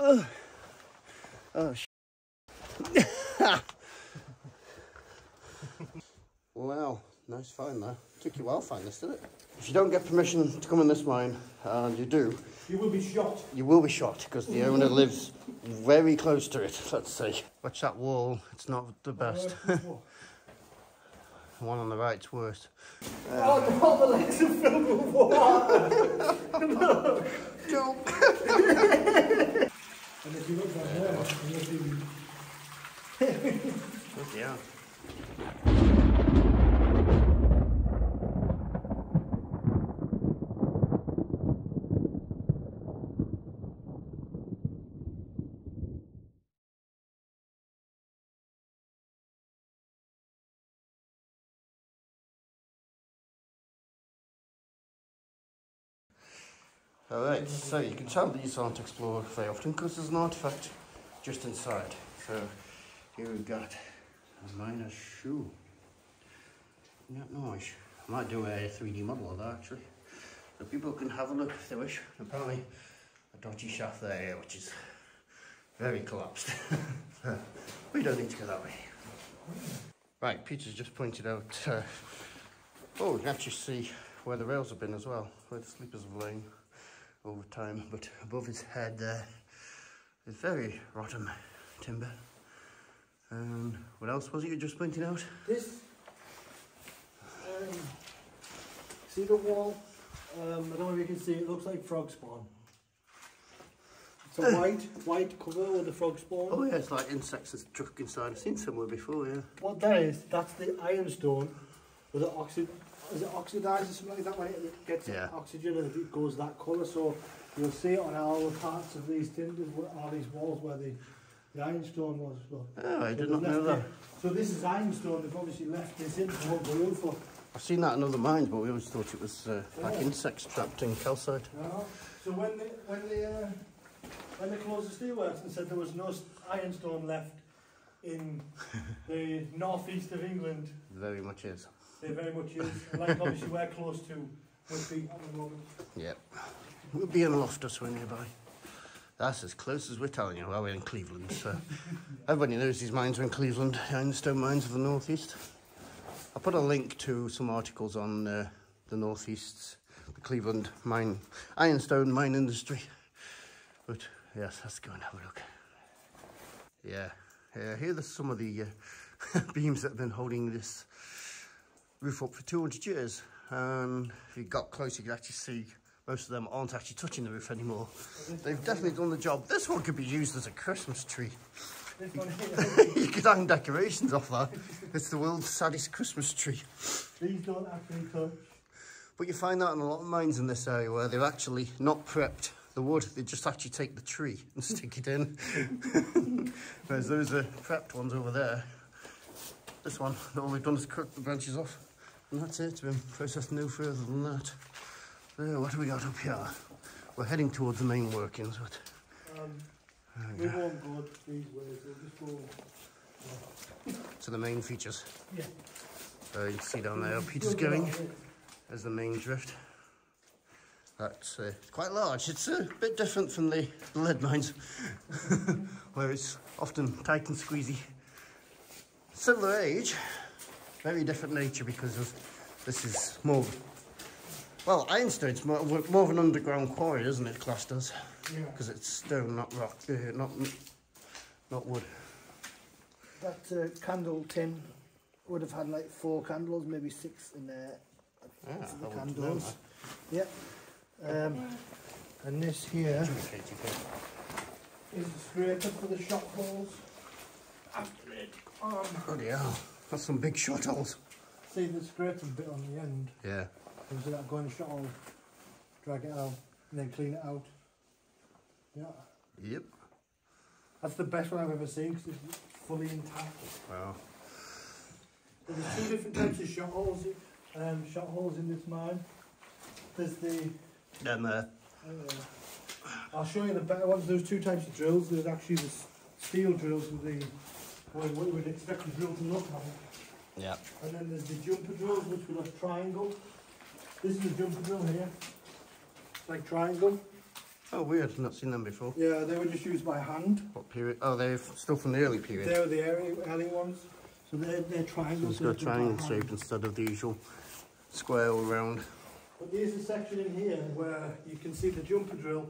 Oh, Wow, nice find there. Took you a while to find this, didn't it? If you don't get permission to come in this mine, and you do... You will be shot. You will be shot, because the owner lives very close to it, let's say. Watch that wall, it's not the best. The one on the right's worse. Oh no, the legs are filled with water! Look! Don't! And if you look down there, you'll see... Yeah. Alright, so you can tell these aren't explored very often because there's an artifact just inside. So here we've got a miner's shoe. Yeah, nice. I might do a 3D model of that actually. So people can have a look if they wish. Apparently a dodgy shaft there which is very collapsed. So we don't need to go that way. Right, Peter's just pointed out, oh, we can actually see where the rails have been as well, where the sleepers have lain over time, but above his head there is very rotten timber. And what else was it you just pointing out? This, see the wall? I don't know if you can see, it looks like frog spawn. It's a white cover with the frog spawn. Oh yeah, it's like insects that's stuck inside. I've seen somewhere before, yeah. What that is, that's the ironstone with the is it oxidised or something like that when it gets oxygen and it goes that colour. So you'll see it on all the parts of these timbers, all these walls where the ironstone was. Look. Oh, I did not know that. So this is ironstone, they've obviously left this in for what the roof for. I've seen that in other mines, but we always thought it was like insects trapped in calcite. No. So when they closed the steelworks and said there was no ironstone left in the northeast of England. Very much is. They very much is. Like obviously we're close to Whitby at the moment. Yep. We'll be in Loftus, we're nearby. That's as close as we're telling you. Well, we're in Cleveland, so everybody knows these mines are in Cleveland, the Ironstone mines of the northeast. I'll put a link to some articles on the northeast's, the Cleveland mine, Ironstone mine industry. But yes, let's go and have a look. Yeah, here there's some of the beams that have been holding this roof up for 200 years. And if you got close, you could actually see most of them aren't actually touching the roof anymore. They've definitely done the job. This one could be used as a Christmas tree. You could hang decorations off that. It's the world's saddest Christmas tree. These don't actually touch. But you find that in a lot of mines in this area where they've actually not prepped the wood. They just actually take the tree and stick it in. Whereas those are prepped ones over there. This one, all they've done is cut the branches off. And that's it. It's been processed no further than that. So what have we got up here? We're heading towards the main workings, but... we won't go these ways, we'll just go... to the main features. Yeah. So you can see down there, Peter's going. There's the main drift. That's quite large. It's a bit different from the lead mines, where it's often tight and squeezy. Similar age, very different nature because of this is more... Well, Ironstone's more of an underground quarry, isn't it, classed as? Yeah. Because it's stone, not rock, not wood. That candle tin would have had like 4 candles, maybe 6 in there. Yeah, the candles. Yep. And this here is a scraper for the shot holes. After it. Bloody hell, that's some big shot holes. See the scraping bit on the end? Yeah. So that go in the shot hole, drag it out, and then clean it out. Yeah. Yep. That's the best one I've ever seen because it's fully intact. Wow. There's 2 different types of shot holes in this mine. There's the... I'll show you the better ones. There's 2 types of drills. There's actually the steel drills with the... what you would expect the drill to look like. Yeah. And then there's the jumper drills, which will have triangle. This is a jumper drill here. It's like triangle. Oh, weird. I've not seen them before. Yeah, they were just used by hand. What period? Oh, they're still from the early period. They were the early ones. So they're triangles. So it's got a triangle shape instead of the usual square all round. But there's a section in here where you can see the jumper drill,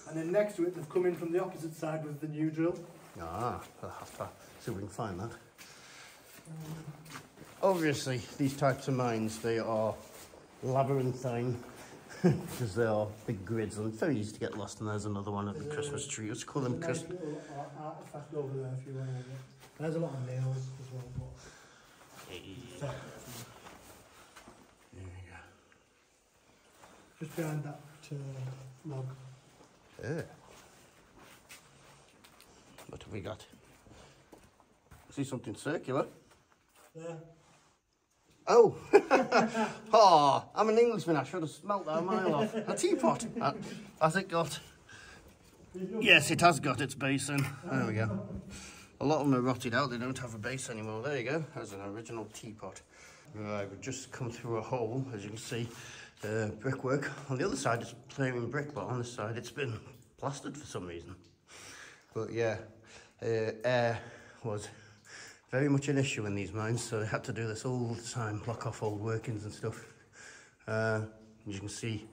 and then next to it they've come in from the opposite side with the new drill. Ah, I'll have to see if we can find that. Obviously, these types of mines, they are labyrinthine because they are big grids and very easy to get lost. And there's another one at the Christmas tree. Let's call them Christmas. Nice little artifact over there if you want to. There's a lot of nails as well. But there we go. Just behind that log. Yeah. What have we got? I see something circular. Yeah. Oh! Oh, I'm an Englishman, I should have smelt that a mile off. A teapot. Has it got? Yes, it has got its base in. There we go. A lot of them are rotted out, they don't have a base anymore. There you go, there's an original teapot. Right, we've just come through a hole, as you can see, brickwork. On the other side it's plain brick, but on this side it's been plastered for some reason. But yeah, air was very much an issue in these mines, so they had to do this all the time, block off old workings and stuff. As you can see,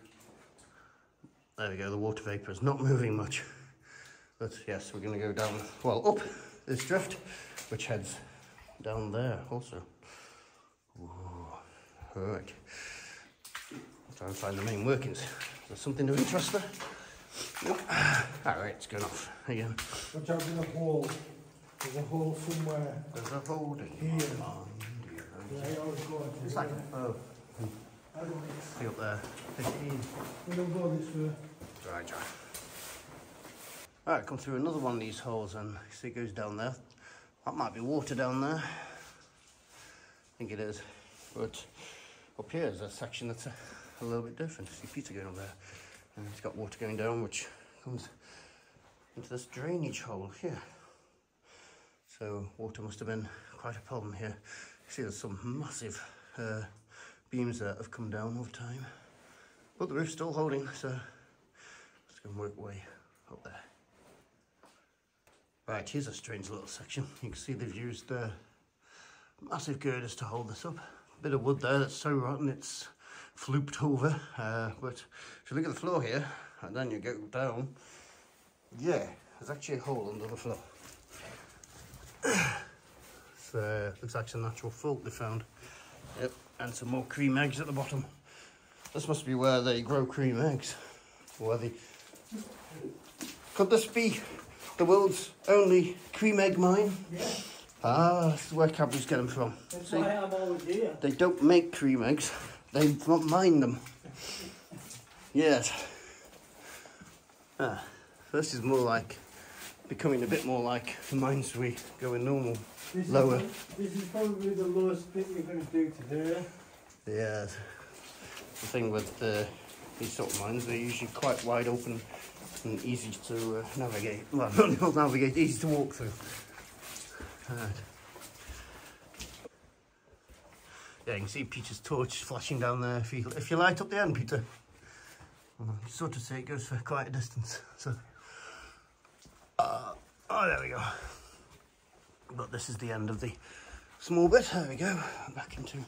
there we go, the water vapour is not moving much. But yes, we're going to go down, well, up this drift, which heads down there also. Alright. Try and find the main workings. Is there something of interest there? Nope. Alright, it's going off again. Watch out for the hole. There's a hole somewhere. There's a hole here. Yeah, it's like a see up there. 15. We don't go this way. Right. Alright, come through another one of these holes and you see it goes down there. That might be water down there. I think it is. But up here is a section that's a little bit different. See Peter going up there. And it's got water going down which comes into this drainage hole here. So water must have been quite a problem here. You see there's some massive beams that have come down over time. But the roof's still holding, so let's go and work way up there. Right, here's a strange little section. You can see they've used massive girders to hold this up. A bit of wood there that's so rotten it's flooped over. But if you look at the floor here, and then you go down, yeah, there's actually a hole under the floor. So looks like some natural fault they found. Yep, and some more cream eggs at the bottom. This must be where they grow cream eggs. Or they... Could this be the world's only cream egg mine? Yeah. Ah, that's where Cadbury's get them from. That's See, why I'm always here. they don't make cream eggs, they mine them. Yes. Ah, this is more like becoming a bit more like the mines we go in normal, lower. This is probably the lowest bit you're going to do today. Yeah, the thing with these sort of mines, they're usually quite wide open and easy to navigate. Well, not navigate, easy to walk through. Right. Yeah, you can see Peter's torch flashing down there. If you light up the end, Peter, you sort of say it goes for quite a distance. So. Oh, there we go. But this is the end of the small bit. There we go. Back into.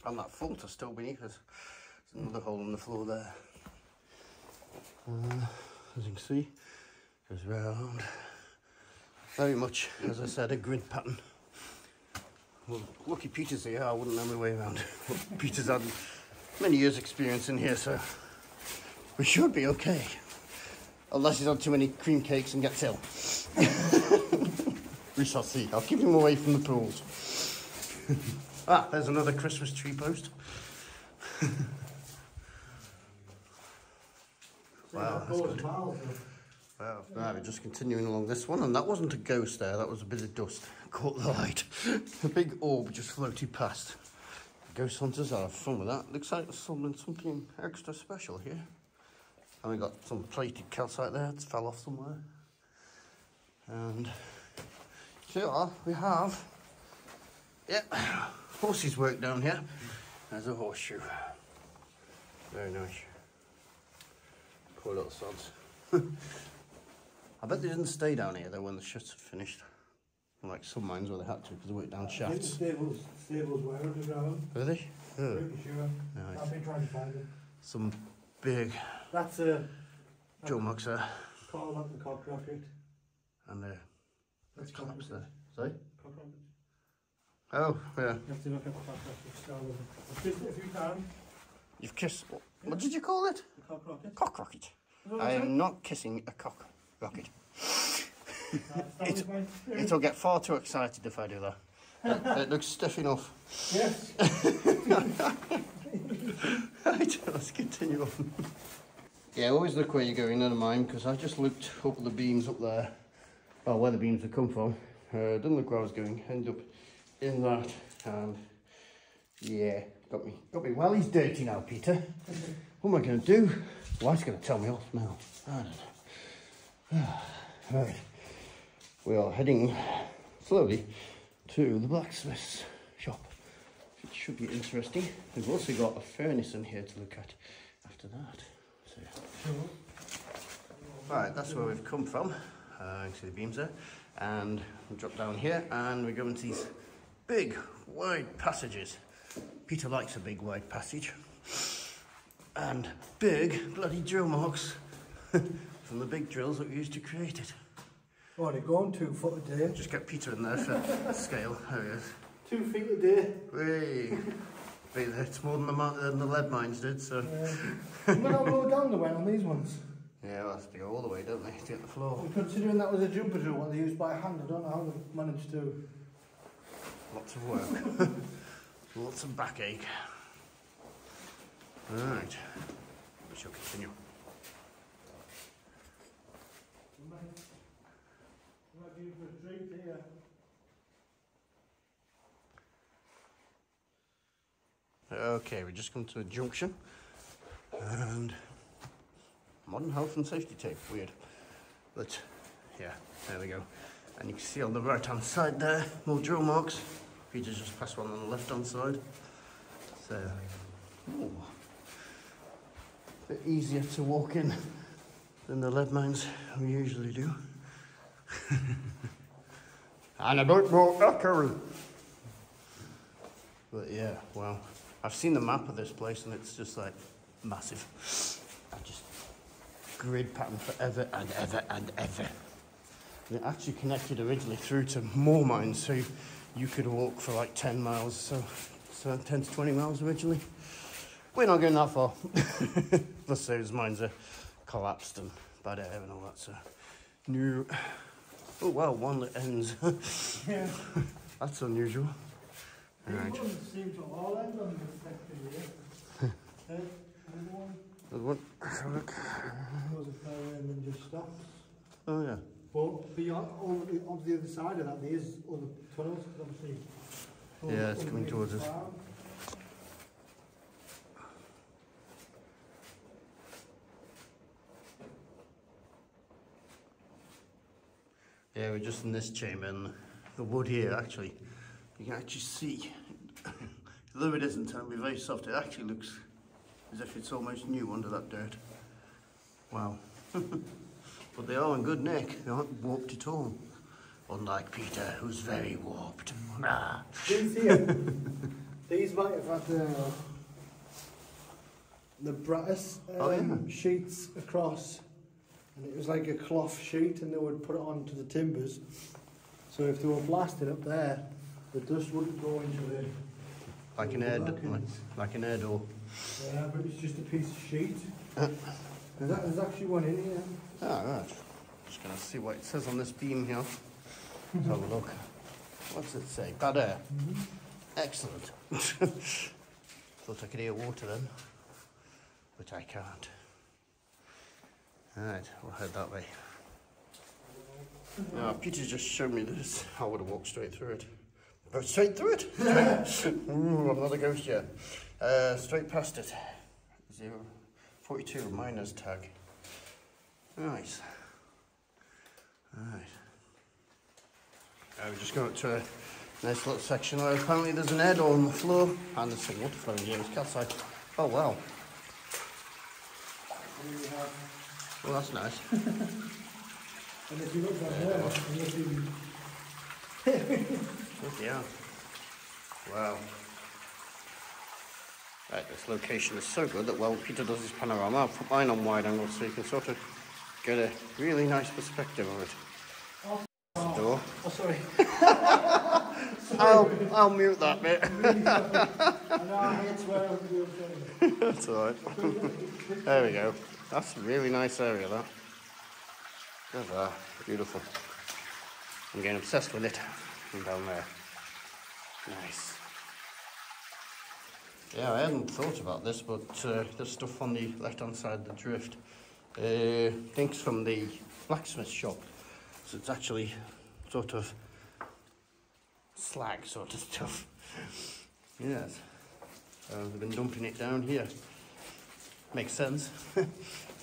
And that fault is still beneath us. There's another hole in the floor there. As you can see, goes round. Very much, as I said, a grid pattern. Well, lucky Peter's here. I wouldn't know my way around. Peter's had many years' experience in here, so we should be okay. Unless he's had too many cream cakes and gets ill. We shall see. I'll keep him away from the pools. Ah, there's another Christmas tree post. Wow, that's good. Wow, right, we're just continuing along this one, and that wasn't a ghost there, that was a bit of dust. Caught the light. A big orb just floated past. Ghost hunters have fun with that. Looks like there's something extra special here. And we got some plated calcite there, it's fell off somewhere. And here we have, horses work down here. There's a horseshoe. Very nice. Poor little sods. I bet they didn't stay down here though when the shuts had finished. Like some mines where they had to because they worked down shafts. I think the stables were underground. Were they? Oh. Pretty sure. Nice. I've been trying to find them. Some big That's a drill mugs there. call up the cock rocket. And That's collapse there. Sorry? Cock rocket. Oh, yeah. You have to look at the cock rocket style of it. I've kissed it a few times. You've kissed... What did you call it? The cock rocket. Cock rocket. I am not kissing a cock rocket. It'll get far too excited if I do that. It looks stiff enough. Yes. Right, let's continue on. Yeah, always look where you're going in a mine, because I just looked up the beams up there. Well, where the beams had come from. Didn't look where I was going. Ended up in that, and yeah, got me. Well, he's dirty now, Peter. What am I going to do? Wife's going to tell me off now. I don't know. Right. We are heading slowly to the blacksmith's shop. It should be interesting. We've also got a furnace in here to look at after that. So, right, that's where we've come from. You can see the beams there. And we drop down here and we go into these big, wide passages. Peter likes a big, wide passage. And big, bloody drill marks from the big drills that we used to create it. Oh, they're going 2 foot a day. Just get Peter in there for scale. There he is. 2 feet a day. Hey. Wait, it's more than the lead mines did, so... You know how low down they went on these ones? Yeah, well, they go all the way, don't they, to get the floor. Well, considering that was a jumper drill, what they used by hand, I don't know how they managed to... Lots of work. Lots of backache. Right. We shall continue. Okay, we just come to a junction and modern health and safety tape, weird, but yeah, there we go. And you can see on the right hand side there, more drill marks. Peter's just passed one on the left hand side, so ooh, a bit easier to walk in than the lead mines we usually do. And a bit more accurate. But yeah, well, I've seen the map of this place and it's just like massive. I've just grid pattern forever and ever and ever. And it actually connected originally through to more mines, so you could walk for like 10 miles, so 10 to 20 miles originally. We're not going that far. Plus those mines are collapsed and bad air and all that, so new. Oh wow, one that ends. Yeah. That's unusual. Right. Seem to all end on the second year. There's one. Let's have a look. Goes a fair way and then just stops. Oh yeah. But beyond, on the other side of that, there is other tunnels, obviously. Yeah, it's coming towards us. Yeah, we're just in this chamber, and the wood here, actually, you can actually see, although it isn't, it'll be very soft, it actually looks as if it's almost new under that dirt. Wow. But they are in good nick, they aren't warped at all. Unlike Peter, who's very warped. These here, these might have had the brass sheets across, and it was like a cloth sheet, and they would put it onto the timbers. So if they were blasted up there, the dust wouldn't go into the... Like an air door. Yeah, but it's just a piece of sheet. There's actually one in here. Ah, right. Just going to see what it says on this beam here. Let's have a look. What's it say? Bad air. Excellent. Thought I could hear water then, but I can't. Alright, we'll head that way. Now, Peter just showed me this. I would have walked straight through it. But straight through it? Ooh, I'm not a ghost yet. Straight past it. 042 miners tag. Nice. Alright. We're just going up to a nice little section where apparently there's an air door on the floor and there's some water flowing down this cat side. Oh wow. Here we have Well, that's nice. And if you look down there, you'll see... Yeah. Wow. Right, this location is so good that while Peter does his panorama, I'll put mine on wide angle so you can sort of get a really nice perspective of it. Oh, Door. oh sorry. I'll mute that bit. No, I hate swearing. That's alright. There we go. That's a really nice area, that. Look at that. Beautiful. I'm getting obsessed with it. From down there. Nice. Yeah, I hadn't thought about this, but there's stuff on the left-hand side of the drift. Things from the blacksmith shop. So it's actually sort of slag sort of stuff. Yes. They've been dumping it down here. Makes sense.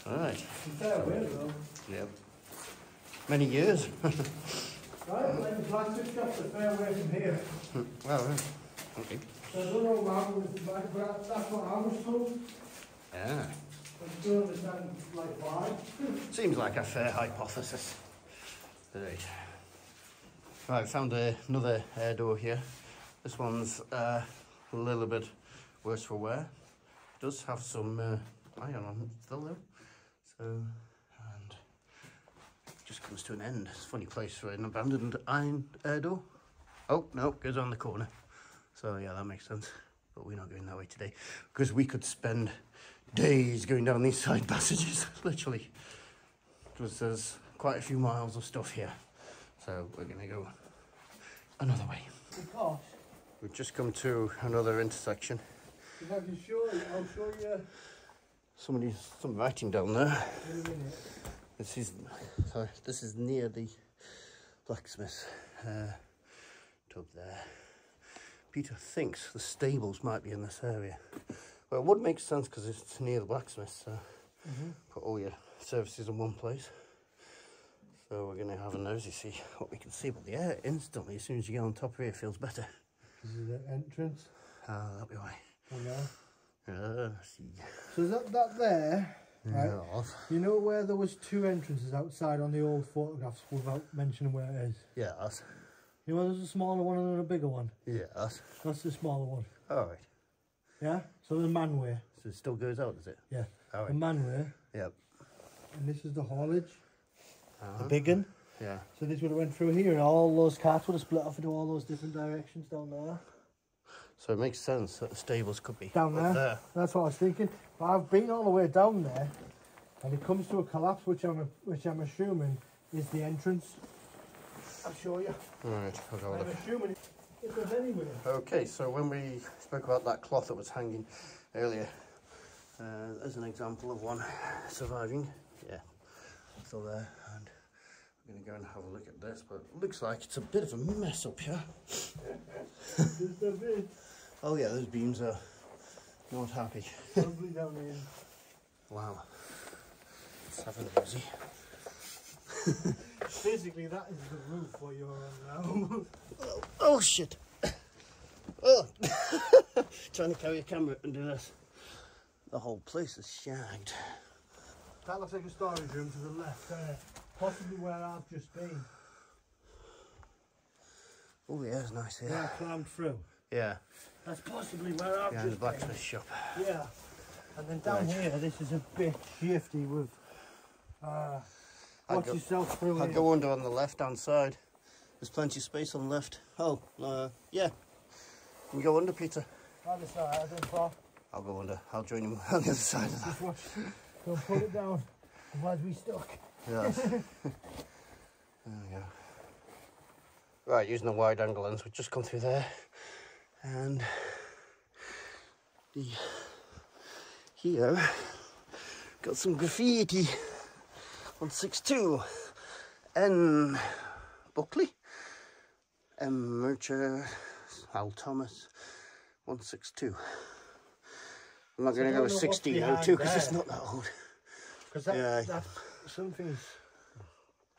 Alright. Fair way, though. Yep. Many years. Right, like the blacksmith shop's a fair way from here. Well, okay. So I don't know but that's what I was told. Yeah. I don't understand, like, why. Seems like a fair hypothesis. Right, found another air door here. This one's a little bit worse for wear. It does have some iron on it still though. So, and it just comes to an end. It's a funny place for an abandoned iron air door. Oh, no, goes on the corner. So yeah, that makes sense. But we're not going that way today because we could spend days going down these side passages, literally. Because there's quite a few miles of stuff here. So we're going to go another way. Gosh. We've just come to another intersection. If I can show you, I'll show you. Some writing down there. In a minute. This is near the blacksmith tub there. Peter thinks the stables might be in this area. Well, it would make sense because it's near the blacksmith, so put all your services in one place. So we're going to have a nosy, see what we can see. But the air instantly, as soon as you get on top of here, feels better. This is the entrance. Ah, that'll be why. Oh, yeah. See. So is that there? Right. Yeah. You know where there was two entrances outside on the old photographs without mentioning where it is? Yes. You know there's a smaller one and a bigger one? Yes. That's the smaller one. Alright. Yeah? So the manway. So it still goes out, does it? Yeah. All right. The manway. Yep. And this is the haulage. The big one. Yeah. So this would have went through here and all those carts would have split off into all those different directions down there. So it makes sense that the stables could be down there. That's what I was thinking. But I've been all the way down there and it comes to a collapse which I'm assuming is the entrance. I'll show you. Alright, I'll go with I'm it. assuming it was anywhere. Okay, so when we spoke about that cloth that was hanging earlier, there's an example of one surviving. Yeah, still there. And we're going to go and have a look at this, but it looks like it's a bit of a mess up here. Oh yeah, those beams are not happy. Probably down here. Wow. Let's have a nosy. Basically, that is the roof where you're on now. Oh shit! Oh, trying to carry a camera and do this. The whole place is shagged. That looks like a storage room to the left there. Possibly where I've just been. Oh yeah, it's nice here. Yeah, I climbed through. Yeah. That's possibly where I've Behind the just been. blacksmith shop. Yeah. And then down here, this is a bit shifty with... watch yourself through here. I'll go under on the left-hand side. There's plenty of space on the left. Oh, yeah. You can go under, Peter. Other side, I don't know. I'll go under. I'll join him on the other side of that. Just watch. Don't pull it down. Otherwise we stuck. Yes. There we go. Right, using the wide angle lens, we've just come through there. And here, got some graffiti. 162 N Buckley, M Murcher, Al Thomas, 162. I'm not going to go with 1602 because it's not that old. Because that something's...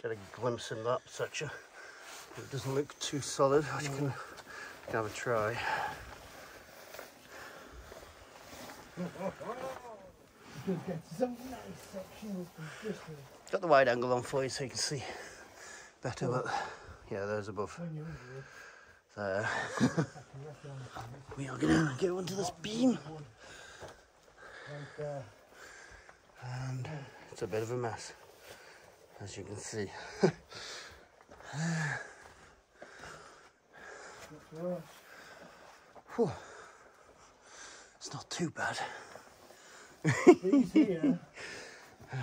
Get a glimpse in that section. It doesn't look too solid, but you can have a try. You could get some nice sections from this way. Got the wide angle on for you so you can see better, but yeah, there's above. When you're under it, There. I can rest down the side. We are going to go onto this beam. Right there. And it's a bit of a mess, as you can see. Whew. It's not too bad. These here, You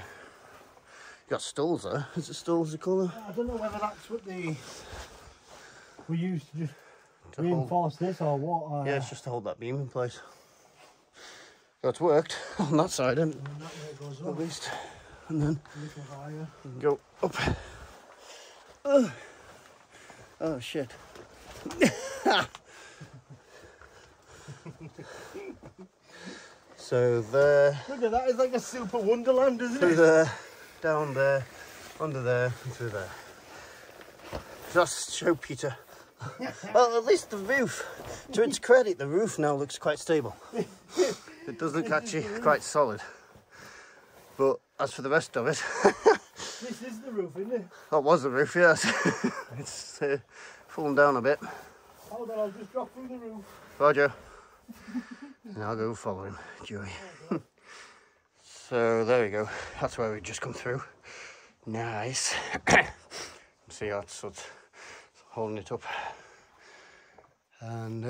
got stalls there. Is it stalls you call them? I don't know whether that's what we used to just To reinforce this or what. Yeah, it's just to hold that beam in place. So it's worked on that side, and And that way it goes at up least, and then a little higher. you can go up. Oh shit. So there, Look at that, it's like a super wonderland, isn't through it? there, down there, under there, and through there. Just show Peter. Well, at least the roof, to its credit, the roof now looks quite stable. It does look actually quite solid. But as for the rest of it, This is the roof, isn't it? that was the roof, yes. It's fallen down a bit. Hold on, I'll just drop through the roof. Roger. And I'll go follow him, Joey. So there we go. That's where we've just come through. Nice. See how it's sort of holding it up. And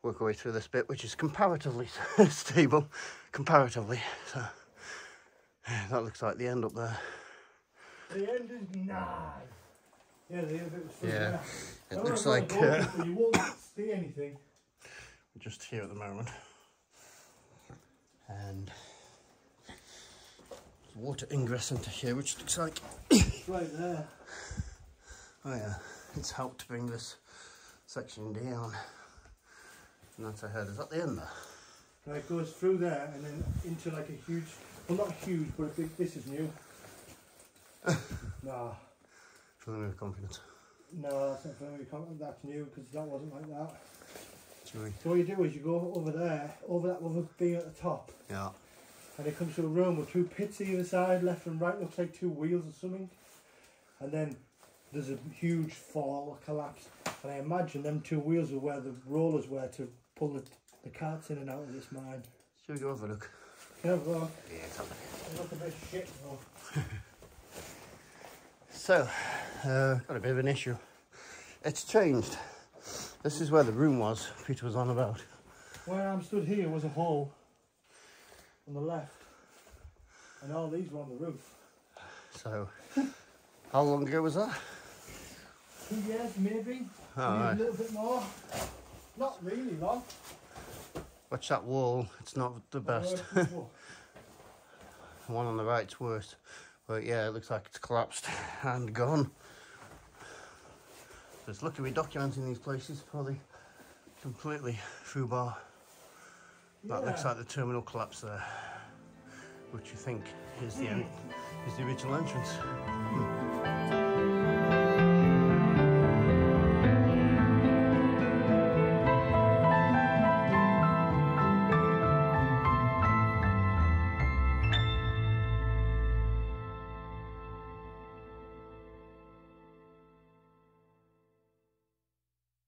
work our way through this bit, which is comparatively stable. Comparatively. So that looks like the end up there. The end is nice. Yeah, the end bit was through Yeah. there. It I looks don't like wanna go, but you won't see anything. we're just here at the moment. And there's water ingress into here, which looks like It's right there. oh yeah, it's helped to bring this section down. And that's ahead. Is that the end there? Right, it goes through there and then into like a huge, well not huge, but a big, this is new. Nah, Filling with confidence. no, that's not very confident, that's new because that wasn't like that. Joey. So what you do is you go over there, over that little thing at the top, Yeah. and it comes to a room with two pits either side, left and right, looks like two wheels or something. And then there's a huge fall or collapse. And I imagine them two wheels are where the rollers were to pull the carts in and out of this mine. Shall we go have a look? Can I have a look? Yeah, it's up They look a bit shit though. So, got a bit of an issue. It's changed. This is where the room was, Peter was on about. Where I'm stood here was a hole on the left. And all these were on the roof. So, how long ago was that? 2 years maybe, Oh, maybe right. a little bit more. Not really long. Watch that wall, it's not the best. The one on the right's worse. But yeah, it looks like it's collapsed and gone. So it's lucky we're documenting these places before they completely foobar. That looks like the terminal collapse there, which you think is the end, is the original entrance.